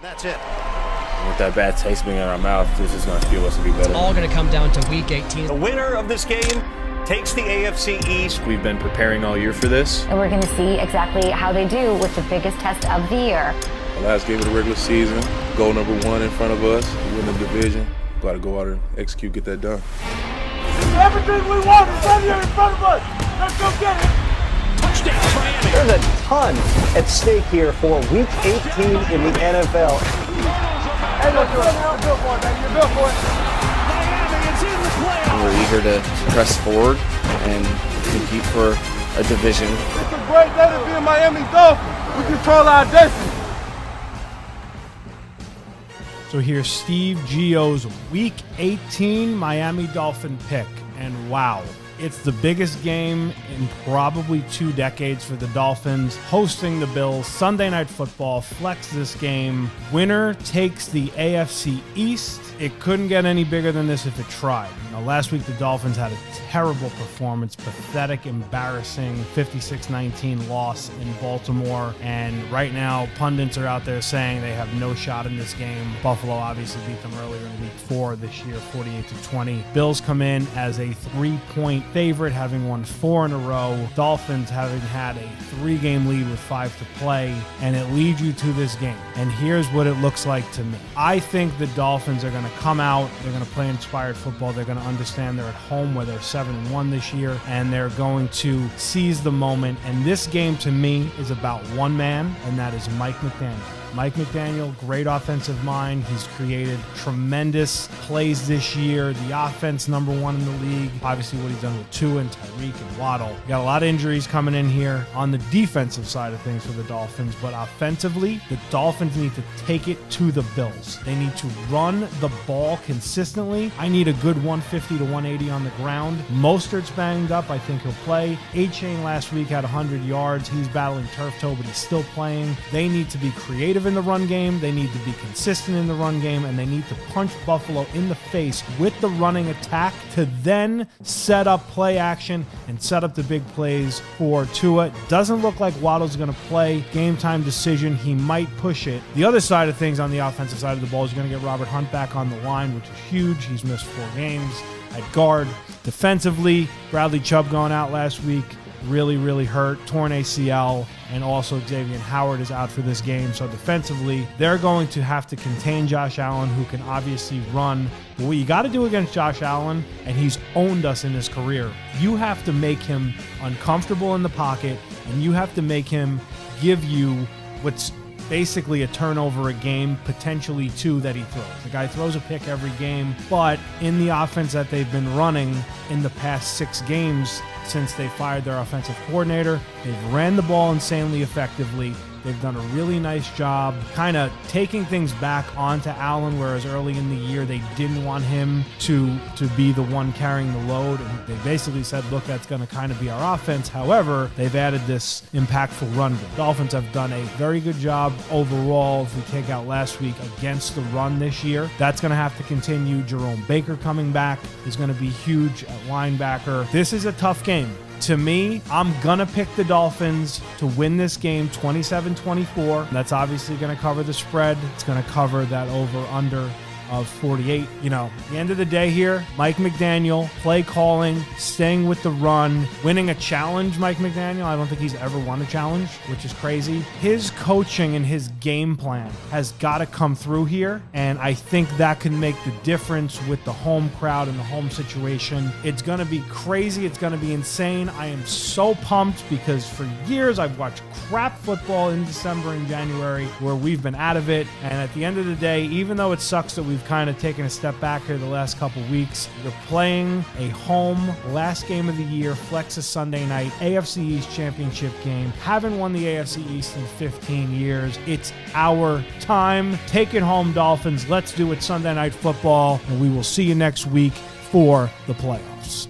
That's it. With that bad taste being in our mouth, this is going to fuel us to be better. It's all going to come down to Week 18. The winner of this game takes the AFC East. We've been preparing all year for this. And we're going to see exactly how they do with the biggest test of the year. The last game of the regular season, goal number 1 in front of us, we win the division. Got to go out and execute, get that done. Everything we want is right here in front of us. Let's go get it. Touchdown, Miami. There's a ton at stake here for Week 18 in the NFL. Hey, look, you're built for it, baby. You're built for it. Miami is in the playoffs. We're eager to press forward and compete for a division. It's a great day to be a Miami Dolphin. We control our destiny. So here's Steve Gio's Week 18 Miami Dolphin pick. And wow, it's the biggest game in probably 2 decades for the Dolphins. Hosting the Bills, Sunday Night Football, flex this game. Winner takes the AFC East. It couldn't get any bigger than this if it tried. Last week the Dolphins had a terrible performance, pathetic, embarrassing 56-19 loss in Baltimore. And right now, pundits are out there saying they have no shot in this game. Buffalo obviously beat them earlier in Week 4 this year, 48-20. Bills come in as a 3-point favorite, having won 4 in a row. Dolphins having had a 3-game lead with 5 to play, and it leads you to this game. And here's what it looks like to me. I think the Dolphins are going to come out, they're going to play inspired football, they're going to understand they're at home where they're 7-1 this year, and they're going to seize the moment. And this game to me is about one man, and that is Mike McDaniel. Mike McDaniel, great offensive mind. He's created tremendous plays this year. The offense, number 1 in the league. Obviously, what he's done with Tua and Tyreek and Waddle. Got a lot of injuries coming in here on the defensive side of things for the Dolphins. But offensively, the Dolphins need to take it to the Bills. They need to run the ball consistently. I need a good 150 to 180 on the ground. Mostert's banged up. I think he'll play. A-Chain last week had 100 yards. He's battling turf toe, but he's still playing. They need to be creative in the run game, they need to be consistent in the run game, and they need to punch Buffalo in the face with the running attack to then set up play action and set up the big plays for Tua. Doesn't look like Waddle's going to play. Game time decision, he might push it. The other side of things on the offensive side of the ball is going to get Robert Hunt back on the line, which is huge. He's missed 4 games at guard. Defensively, Bradley Chubb going out last week. Really hurt, torn ACL, and also Xavier Howard is out for this game. So defensively, they're going to have to contain Josh Allen, who can obviously run. But what you got to do against Josh Allen, and he's owned us in his career, you have to make him uncomfortable in the pocket, and you have to make him give you what's basically a turnover a game, potentially 2 that he throws. The guy throws a pick every game, but in the offense that they've been running in the past 6 games since they fired their offensive coordinator, they've ran the ball insanely effectively. They've done a really nice job kind of taking things back onto Allen, whereas early in the year they didn't want him to be the one carrying the load. And they basically said, look, that's going to kind of be our offense. However, they've added this impactful run game. Dolphins have done a very good job overall, if we take out last week, against the run this year. That's going to have to continue. Jerome Baker coming back is going to be huge at linebacker. This is a tough game. To me, I'm going to pick the Dolphins to win this game 27-24. That's obviously going to cover the spread. It's going to cover that over-under of 48. At the end of the day here, Mike McDaniel, play calling, staying with the run, winning a challenge, Mike McDaniel. I don't think he's ever won a challenge, which is crazy. His coaching and his game plan has got to come through here, and I think that can make the difference with the home crowd and the home situation. It's going to be crazy. It's going to be insane. I am so pumped because for years I've watched crap football in December and January where we've been out of it, and at the end of the day, even though it sucks that we've kind of taken a step back here the last couple weeks, you're playing a home last game of the year, flex a Sunday night, AFC East championship game. Haven't won the AFC East in 15 years. It's our time. Take it home, Dolphins. Let's do it Sunday Night Football, and we will see you next week for the playoffs.